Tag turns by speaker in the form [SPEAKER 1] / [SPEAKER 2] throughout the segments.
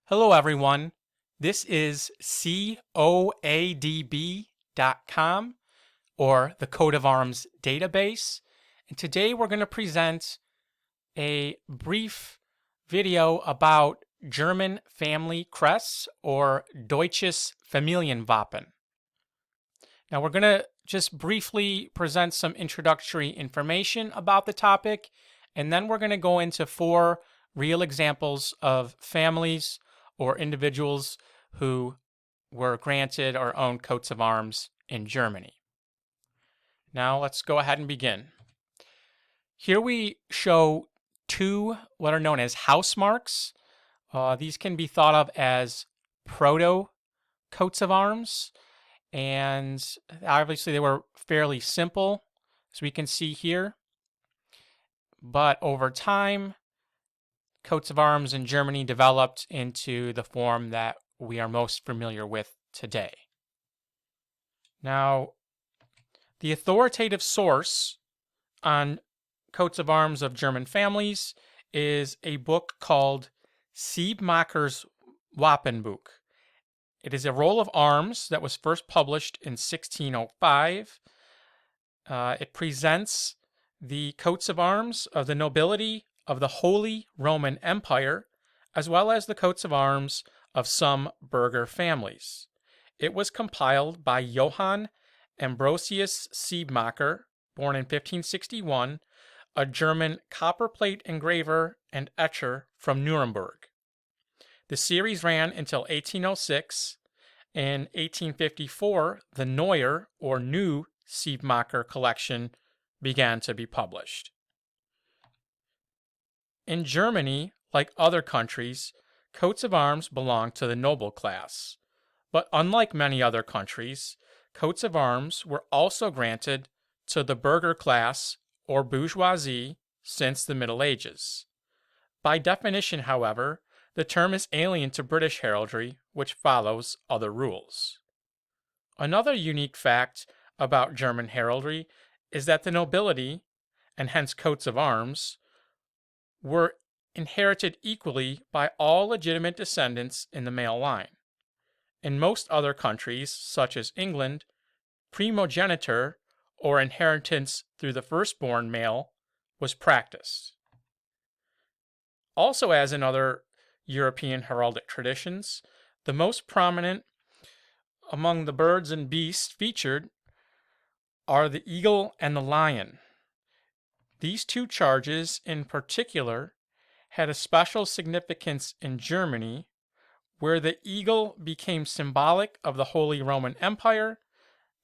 [SPEAKER 1] Hello, everyone. This is coadb.com, or the Coat of Arms database. And today we're going to present a brief video about German family crests, or Deutsches familienwappen. Now we're going to just briefly present some introductory information about the topic, and then we're going to go into 4 real examples of families or individuals who were granted or owned coats of arms in Germany. Now let's go ahead and begin. Here we show 2 what are known as house marks. These can be thought of as proto coats of arms, and obviously they were fairly simple, as we can see here. But over time, coats of arms in Germany developed into the form that we are most familiar with today. Now, the authoritative source on coats of arms of German families is a book called Siebmachers Wappenbuch. It is a roll of arms that was first published in 1605. It presents the coats of arms of the nobility of the Holy Roman Empire, as well as the coats of arms of some burgher families. It was compiled by Johann Ambrosius Siebmacher, born in 1561, a German copperplate engraver and etcher from Nuremberg. The series ran until 1806. In 1854, the Neuer, or New Siebmacher collection began to be published. In Germany, like other countries, coats of arms belong to the noble class. But unlike many other countries, coats of arms were also granted to the burgher class or bourgeoisie since the Middle Ages. By definition, however, the term is alien to British heraldry, which follows other rules. Another unique fact about German heraldry is that the nobility, and hence coats of arms, were inherited equally by all legitimate descendants in the male line. In most other countries, such as England, primogeniture, or inheritance through the firstborn male, was practiced. Also, as in other European heraldic traditions, the most prominent among the birds and beasts featured are the eagle and the lion. These 2 charges in particular had a special significance in Germany, where the eagle became symbolic of the Holy Roman Empire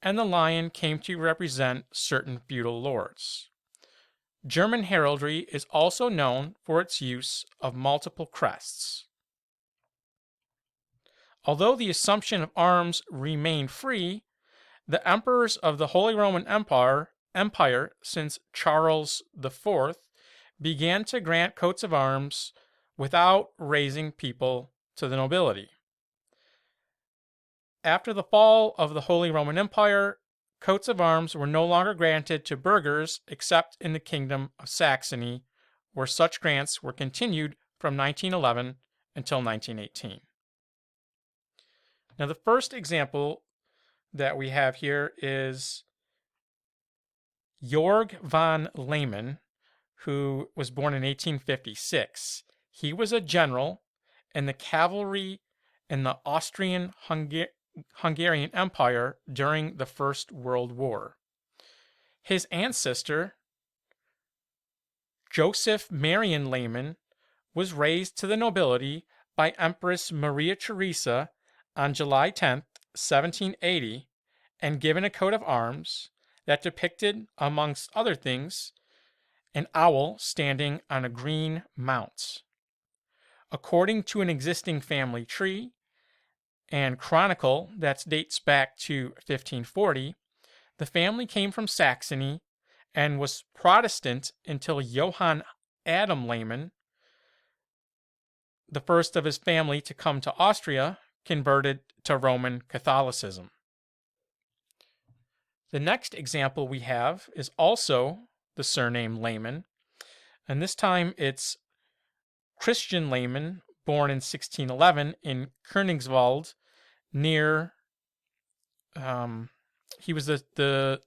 [SPEAKER 1] and the lion came to represent certain feudal lords. German heraldry is also known for its use of multiple crests. Although the assumption of arms remained free, the emperors of the Holy Roman Empire since Charles IV began to grant coats of arms without raising people to the nobility. After the fall of the Holy Roman Empire, coats of arms were no longer granted to burghers except in the Kingdom of Saxony, where such grants were continued from 1911 until 1918. Now, the first example that we have here is Georg von Lehmann, who was born in 1856. He was a general in the cavalry in the Austrian-Hungarian Empire during the First World War. His ancestor, Joseph Marion Lehmann, was raised to the nobility by Empress Maria Theresa on July 10, 1780, and given a coat of arms that depicted, amongst other things, an owl standing on a green mount. According to an existing family tree and chronicle that dates back to 1540, the family came from Saxony and was Protestant until Johann Adam Lehmann, the first of his family to come to Austria, converted to Roman Catholicism. The next example we have is also the surname Lehmann, and this time it's Christian Lehmann, born in 1611 in Königswald near he was the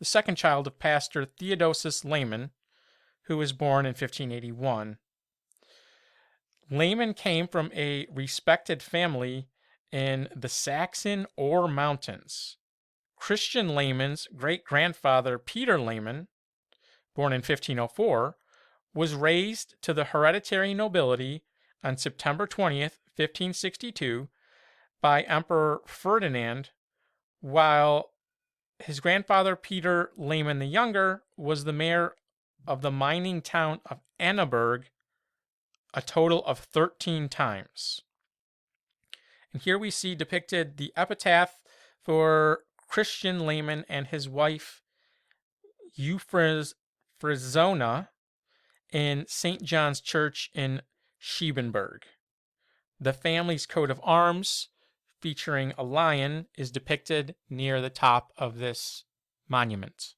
[SPEAKER 1] second child of Pastor Theodosius Lehmann, who was born in 1581. Lehmann came from a respected family in the Saxon Ore Mountains. Christian Lehmann's great-grandfather Peter Lehmann, born in 1504, was raised to the hereditary nobility on September 20th, 1562, by Emperor Ferdinand, while his grandfather Peter Lehmann the Younger was the mayor of the mining town of Annaberg a total of 13 times. And here we see depicted the epitaph for Christian Lehmann and his wife Euphrazona in St. John's Church in Siebenberg. The family's coat of arms, featuring a lion, is depicted near the top of this monument.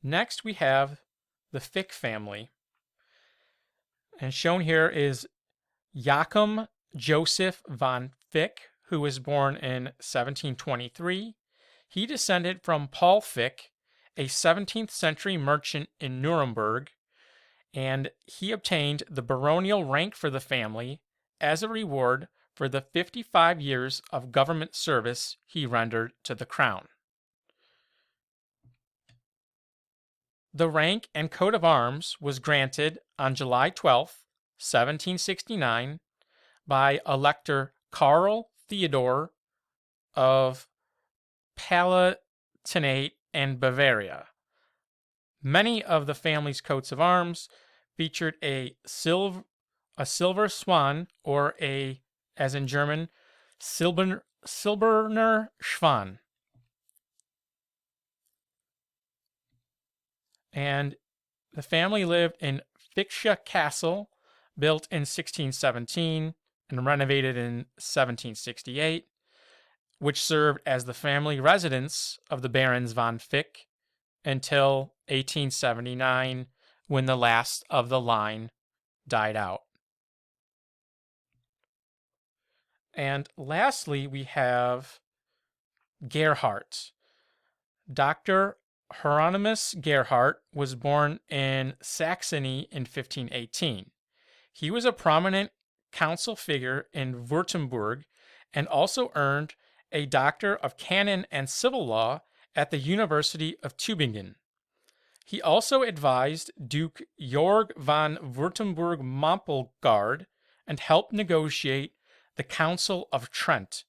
[SPEAKER 1] Next, we have the Fick family. And shown here is Joachim Joseph von Fick, who was born in 1723. He descended from Paul Fick, a 17th century merchant in Nuremberg, and he obtained the baronial rank for the family as a reward for the 55 years of government service he rendered to the crown. The rank and coat of arms was granted on July 12, 1769, by Elector Karl Theodor of Palatinate and Bavaria. Many of the family's coats of arms featured a silver swan, or as in German, silberner Schwan. And the family lived in Ficksche Castle, built in 1617 and renovated in 1768, which served as the family residence of the Barons von Fick until 1879, when the last of the line died out. And lastly, we have Gerhardt. Dr. Hieronymus Gerhardt was born in Saxony in 1518. He was a prominent council figure in Württemberg and also earned a Doctor of Canon and Civil Law at the University of Tübingen. He also advised Duke Georg von Württemberg-Mompelgard and helped negotiate the Council of Trent.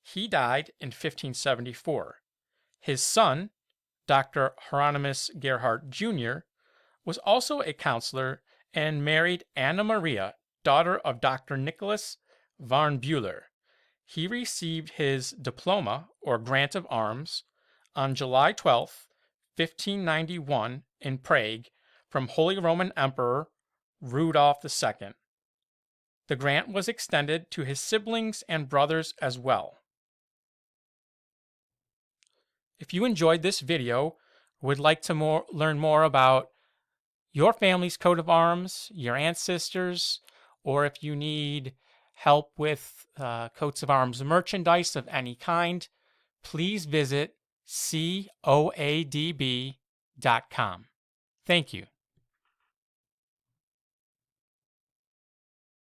[SPEAKER 1] He died in 1574. His son, Dr. Hieronymus Gerhardt Jr., was also a counselor and married Anna Maria, daughter of Dr. Nicholas Warnbühler. He received his diploma, or grant of arms, on July 12, 1591, in Prague, from Holy Roman Emperor Rudolph II. The grant was extended to his siblings and brothers as well. If you enjoyed this video, would like to learn more about your family's coat of arms, your ancestors, or if you need help with coats of arms merchandise of any kind, please visit coadb.com. Thank you.